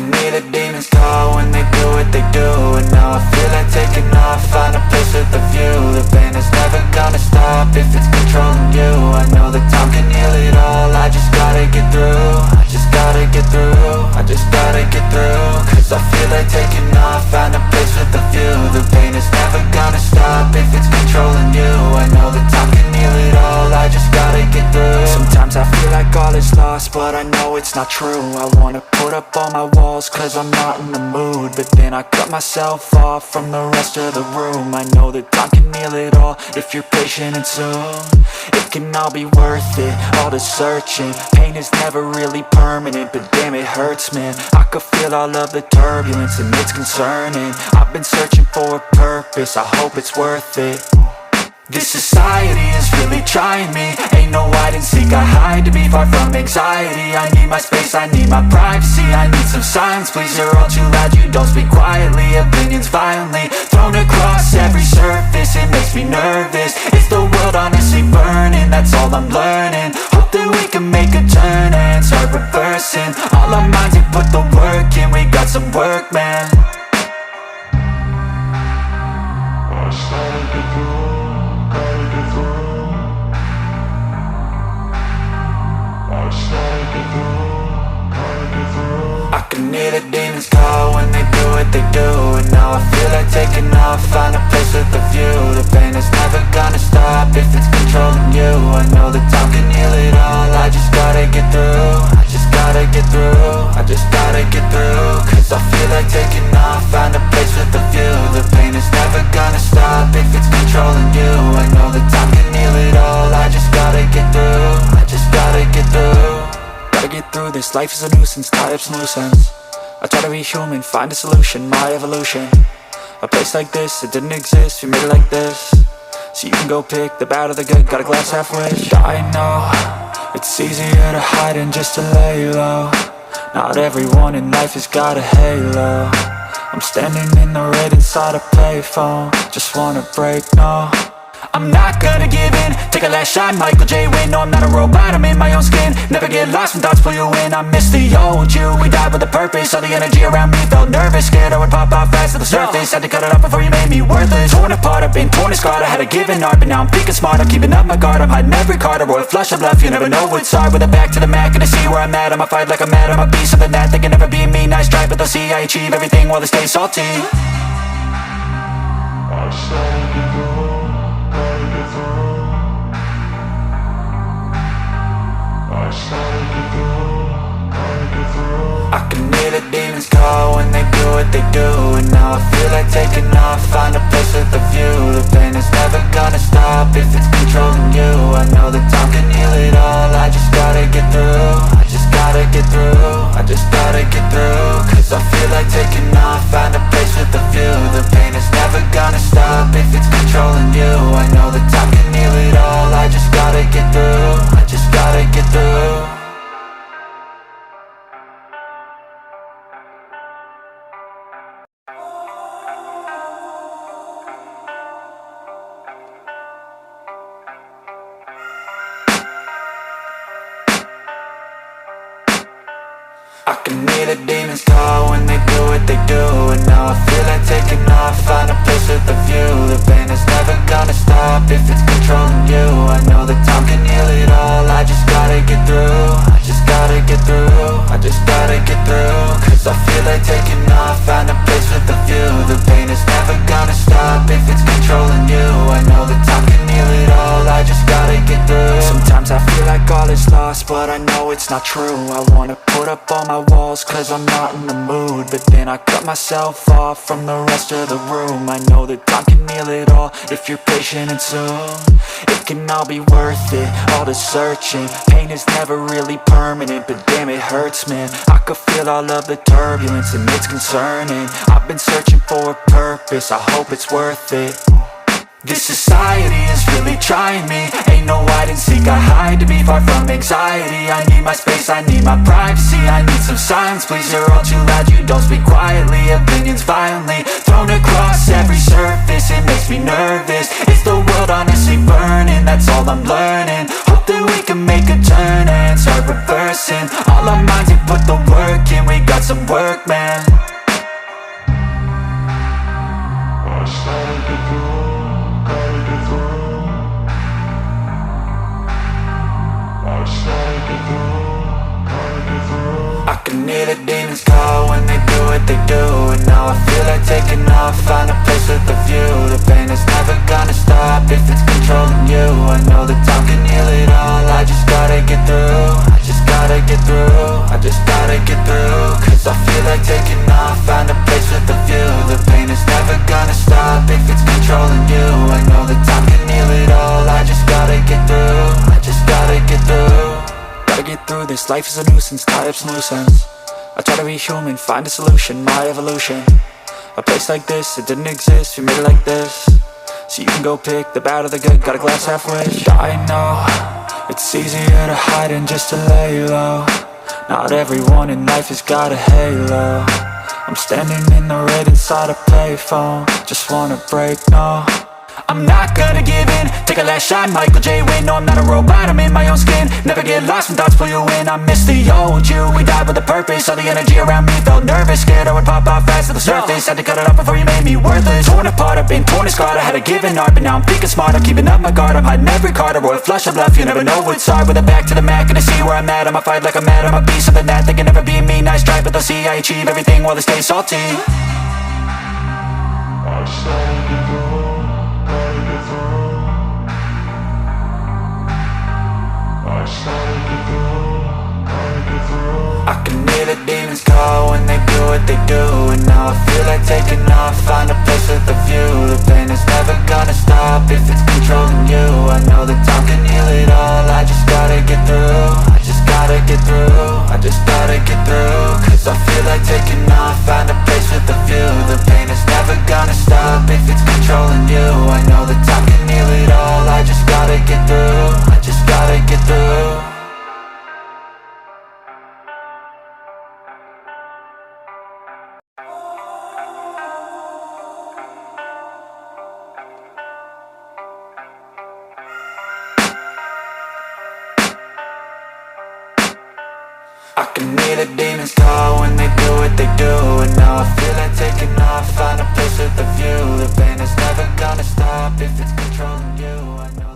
can hear the demons call when they do what they do. And now I feel like taking off, find a place with a view. The pain is never gonna stop if it's controlling you. I know that time can heal it all, I just gotta get through. I just gotta get through, I just gotta get through. Cause I feel like taking off, find a place with a view. The pain is never gonna stop if it's controlling you. I know that time can heal it all, I just gotta get through. Sometimes I feel like all is lost, but I know it's not true. I wanna put up all my walls cause I'm not in the mood, but then I cut myself off from the rest of the room. I know that time can heal it all if you're patient and soon it can all be worth it, all the searching. Pain is never really permanent, but damn it hurts, man. I could feel all of the turbulence and it's concerning. I've been searching for a purpose, I hope it's worth it. This society is really trying me. Ain't no hide and seek, I hide to be far from anxiety. I need my space, I need my privacy. I need some silence, please, you're all too loud. You don't speak quietly, opinions violently thrown across every surface. It makes me nervous, it's the world honestly burning. That's all I'm learning, hope that we can make a turn and start reversing all our minds and put the work in. We got some work, man. I started to go. I can hear the demons call when they do what they do. And now I feel like taking off, find a place with a view. The pain is never gonna stop if it's controlling you. I know that time can heal it all, I just gotta get through. I just gotta get through, I just gotta get through. Cause I feel like taking off, find a place with a view. The pain is never gonna stop if it's controlling you. I know that time can heal it all, I just gotta get through. I just gotta get through. Gotta get through this, life is a nuisance, tie up some loose ends. I try to be human, find a solution, my evolution. A place like this, it didn't exist, we made it like this. So you can go pick the bad or the good, got a glass half wish. I know, it's easier to hide than just to lay low. Not everyone in life has got a halo. I'm standing in the red inside a payphone, just wanna break, no. I'm not gonna give in, take a last shot, Michael J. Win. No, I'm not a robot, I'm in my own skin. Never get lost when thoughts pull you in. I miss the old you, we died with a purpose. All the energy around me felt nervous, scared I would pop out fast to the surface. Had to cut it off before you made me worthless. Torn apart, I've been torn and scarred. I had a given art, but now I'm thinking smart. I'm keeping up my guard, I'm hiding every card. A royal flush of love, you never know what's hard. With a back to the mat, gonna see where I'm at. I'ma fight like I'm mad, I'ma be something that they can never be me. Nice try, but they'll see I achieve everything while they stay salty. I started to go. I can hear the demons call when they do what they do. And now I feel like taking off, find a place with a view. The pain is never gonna stop if it's controlling you. I know that time can heal it all, I just gotta get through. I just gotta get through, I just gotta get through. Cause I feel like taking off, find a place with a view. The pain is never gonna stop if it's controlling you. I know that time can heal it all, I just gotta get through. I just gotta get through. I can hear the demons call when they do what they do. And now I feel like taking off, find a place with a view. The pain is never gonna stop if it's controlling you. I know that time can heal it all, I just gotta get through. I just gotta get through, I just gotta get through. Cause I feel like taking off, find a place with a view. The pain is never gonna stop if it's controlling you. I know that time can heal it all, I just gotta get through. Sometimes I feel like all is lost, but I know it's not true. I wanna put up all my walls cause I'm not in the mood, but then I cut myself off from the rest of the room. I know that time can heal it all if you're patient and soon it can all be worth it, all the searching. Pain is never really permanent, but damn it hurts, man. I could feel all of the turbulence and it's concerning. I've been searching for a purpose, I hope it's worth it. This society is really trying me. Ain't no hide and seek, I hide to be far from anxiety. I need my space, I need my privacy. I need some silence, please, you're all too loud. You don't speak quietly, opinions violently thrown across every surface. It makes me nervous, it's the world honestly burning. That's all I'm learning, hope that we can make a turn and start reversing all our minds and put the work in. We got some work, man. I can hear the demons call when they do what they do. And now I feel like taking off, find a place with a view. The pain is never gonna stop if it's controlling you. I know that time can heal it all, I just gotta get through. I just gotta get through, I just gotta get through. Cause I feel like taking off, find a place with a view. The pain is never gonna stop if it's controlling you. I know that time can heal it all, I just gotta get through. I just gotta get through. Gotta get through this, life is a nuisance, tie up some loose ends. I try to be human, find a solution, my evolution. A place like this, it didn't exist, we made it like this. So you can go pick the bad or the good, got a glass half wish. I know, it's easier to hide than just to lay low. Not everyone in life has got a halo. I'm standing in the red inside a payphone, just wanna break, no. I'm not gonna give in, take a last shot, Michael J. Win. No, I'm not a robot, I'm in my own skin. Never get lost when thoughts pull you in. I miss the old you, we died with a purpose. All the energy around me felt nervous, scared I would pop out fast to the surface. Had to cut it off before you made me worthless. Torn apart, I've been torn and scarred. I had a given art, but now I'm thinking smart. I'm keeping up my guard, I'm hiding every card. A royal flush of love, you never know what's hard. With a back to the mat, gonna see where I'm at. I'ma fight like I'm mad, I'ma be something that they can never be me. Nice try, but they'll see I achieve everything while they stay salty. I started to go. I can hear the demons call when they do what they do. And now I feel like taking off, find a place with a view. The pain is never gonna stop if it's controlling you. I know that time can heal it all, I just gotta get through. I just gotta get through, I just gotta get through. Cause I feel like taking off, find a place with a view. The pain is never gonna stop if it's controlling you. I know that time can heal it all, I just gotta get through. I just gotta get through. I can hear the demons call when they do what they do. And now I feel like taking off, find a place with a view. The pain is never gonna stop if it's controlling you. I know